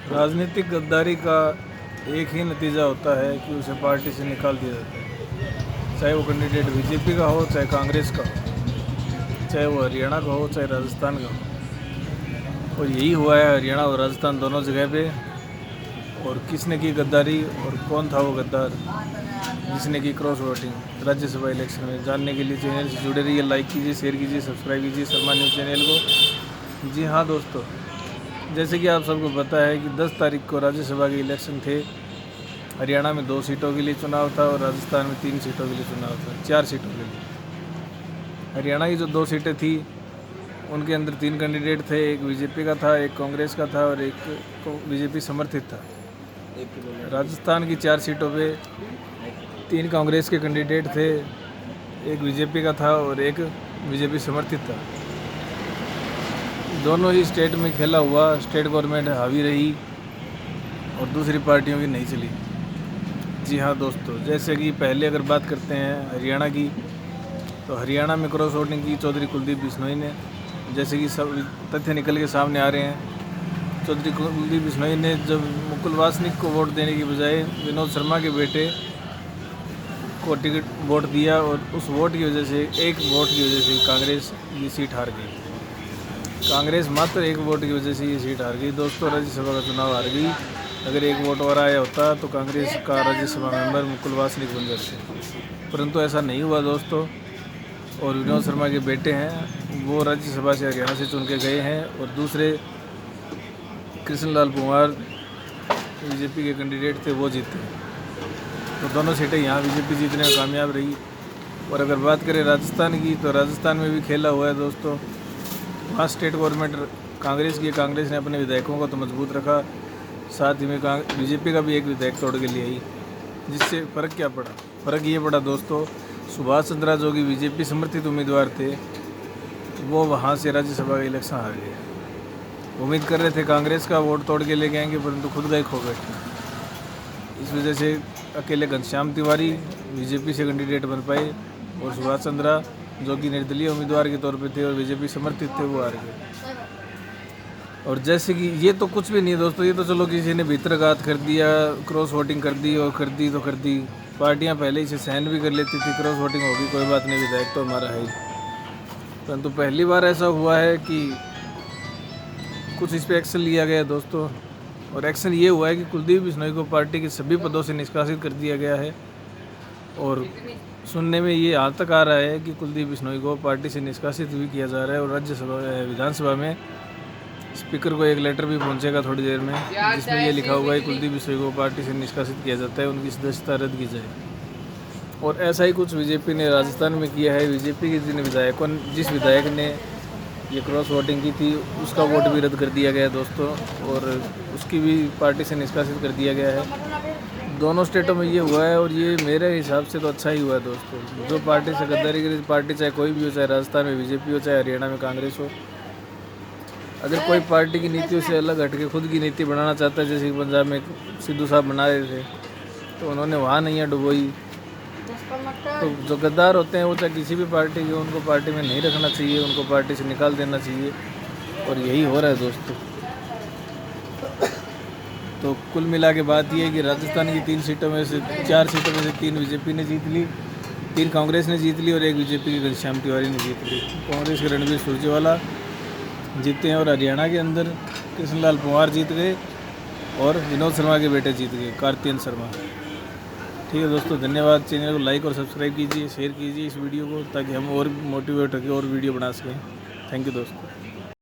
राजनीतिक गद्दारी का एक ही नतीजा होता है कि उसे पार्टी से निकाल दिया जाता है, चाहे वो कैंडिडेट बीजेपी का हो, चाहे कांग्रेस का हो, चाहे वो हरियाणा का हो, चाहे राजस्थान का हो। और यही हुआ है हरियाणा और राजस्थान दोनों जगह पे। और किसने की गद्दारी और कौन था वो गद्दार जिसने की क्रॉस वोटिंग राज्यसभा इलेक्शन में, जानने के लिए चैनल से जुड़े रहिए। लाइक कीजिए, शेयर कीजिए, सब्सक्राइब कीजिए शर्मा न्यूज़ चैनल को। जी हाँ दोस्तों, जैसे कि आप सबको पता है कि 10 तारीख को राज्यसभा के इलेक्शन थे। हरियाणा में 2 सीटों के लिए चुनाव था और राजस्थान में 3 सीटों के लिए चुनाव था, 4 सीटों के लिए। हरियाणा की जो 2 सीटें थी उनके अंदर 3 कैंडिडेट थे, एक बीजेपी का था, एक कांग्रेस का था और एक बीजेपी समर्थित था। राजस्थान की 4 सीटों पे 3 कांग्रेस के कैंडिडेट थे, एक बीजेपी का था और एक बीजेपी समर्थित था। दोनों ही स्टेट में खेला हुआ, स्टेट गवर्नमेंट हावी रही और दूसरी पार्टियों की नहीं चली। जी हाँ दोस्तों, जैसे कि पहले अगर बात करते हैं हरियाणा की, तो हरियाणा में क्रॉस वोटिंग की चौधरी कुलदीप बिश्नोई ने। जैसे कि सब तथ्य निकल के सामने आ रहे हैं, चौधरी कुलदीप बिश्नोई ने जब मुकुल वासनिक को वोट देने की बजाय विनोद शर्मा के बेटे को टिकट वोट दिया और उस वोट की वजह से, एक वोट की वजह से कांग्रेस ये सीट हार गई। कांग्रेस मात्र एक वोट की वजह से ये सीट हार गई दोस्तों, राज्यसभा का चुनाव हार गई। अगर एक वोट और आया होता तो कांग्रेस का राज्यसभा मेंबर मुकुल वासनिक बन जाते, परंतु ऐसा नहीं हुआ दोस्तों। और विनोद शर्मा के बेटे हैं वो राज्यसभा से हरियाणा से चुन के गए हैं और दूसरे कृष्णलाल कुमार बीजेपी के कैंडिडेट थे, वो जीते। तो दोनों सीटें यहाँ बीजेपी जीतने में कामयाब रही। और अगर बात करें राजस्थान की, तो राजस्थान में भी खेला हुआ है दोस्तों। वहाँ स्टेट गवर्नमेंट कांग्रेस की, कांग्रेस ने अपने विधायकों को तो मजबूत रखा, साथ ही में बीजेपी का भी एक विधायक तोड़ के लिए आई। जिससे फ़र्क क्या पड़ा? फ़र्क ये पड़ा दोस्तों, सुभाष चंद्रा जो कि बीजेपी समर्थित उम्मीदवार थे, वो वहाँ से राज्यसभा का इलेक्शन हार गए। उम्मीद कर रहे थे कांग्रेस का वोट तोड़ के लेके आएंगे, परंतु खुद गए खो बैठे। इस वजह से अकेले घनश्याम तिवारी बीजेपी से कैंडिडेट बन पाए और सुभाष चंद्रा जो कि निर्दलीय उम्मीदवार के तौर पे थे और बीजेपी समर्थित थे, वो हार गए। और जैसे कि ये तो कुछ भी नहीं है दोस्तों, ये तो चलो किसी ने भीतरघात कर दिया, क्रॉस वोटिंग कर दी और कर दी तो कर दी। पार्टियां पहले ही से सहन भी कर लेती थी, क्रॉस वोटिंग होगी कोई बात नहीं, विधायक तो हमारा है ही। परंतु पहली बार ऐसा हुआ है कि कुछ इस पर एक्शन लिया गया दोस्तों। और एक्शन ये हुआ है कि कुलदीप बिश्नोई को पार्टी के सभी पदों से निष्कासित कर दिया गया है। और सुनने में ये यहाँ तक आ रहा है कि कुलदीप बिश्नोई को पार्टी से निष्कासित भी किया जा रहा है। और राज्यसभा विधानसभा में स्पीकर को एक लेटर भी पहुंचेगा थोड़ी देर में, जिसमें ये लिखा हुआ है कुलदीप बिश्नोई को पार्टी से निष्कासित किया जाता है, उनकी सदस्यता रद्द की जाए। और ऐसा ही कुछ बीजेपी ने राजस्थान में किया है। बीजेपी के जिस विधायक ने ये क्रॉस वोटिंग की थी, उसका वोट भी रद्द कर दिया गया दोस्तों, और उसकी भी पार्टी से निष्कासित कर दिया गया है। दोनों स्टेटों में ये हुआ है और ये मेरे हिसाब से तो अच्छा ही हुआ है दोस्तों। जो पार्टी से गद्दारी करी, पार्टी चाहे कोई भी हो, चाहे राजस्थान में बीजेपी हो, चाहे हरियाणा में कांग्रेस हो, अगर कोई पार्टी की नीतियों से अलग हटके खुद की नीति बनाना चाहता है, जैसे कि पंजाब में सिद्धू साहब बना रहे थे, तो उन्होंने वहाँ नैया डुबोई। तो जो गद्दार होते हैं वो चाहे किसी भी पार्टी के, उनको पार्टी में नहीं रखना चाहिए, उनको पार्टी से निकाल देना चाहिए। और यही हो रहा है दोस्तों। तो कुल मिला के बात ये है कि राजस्थान की 4 सीटों में से 3 बीजेपी ने जीत ली, 3 कांग्रेस ने जीत ली और एक बीजेपी के घनश्याम तिवारी ने जीत ली। कांग्रेस के रणबीर सुरजेवाला जीते हैं और हरियाणा के अंदर कृष्णलाल कुमार जीत गए और विनोद शर्मा के बेटे जीत गए, कार्तिकेय शर्मा। ठीक है दोस्तों, धन्यवाद। चैनल को लाइक और सब्सक्राइब कीजिए, शेयर कीजिए इस वीडियो को, ताकि हम और मोटिवेट होकर और वीडियो बना सकें। थैंक यू दोस्तों।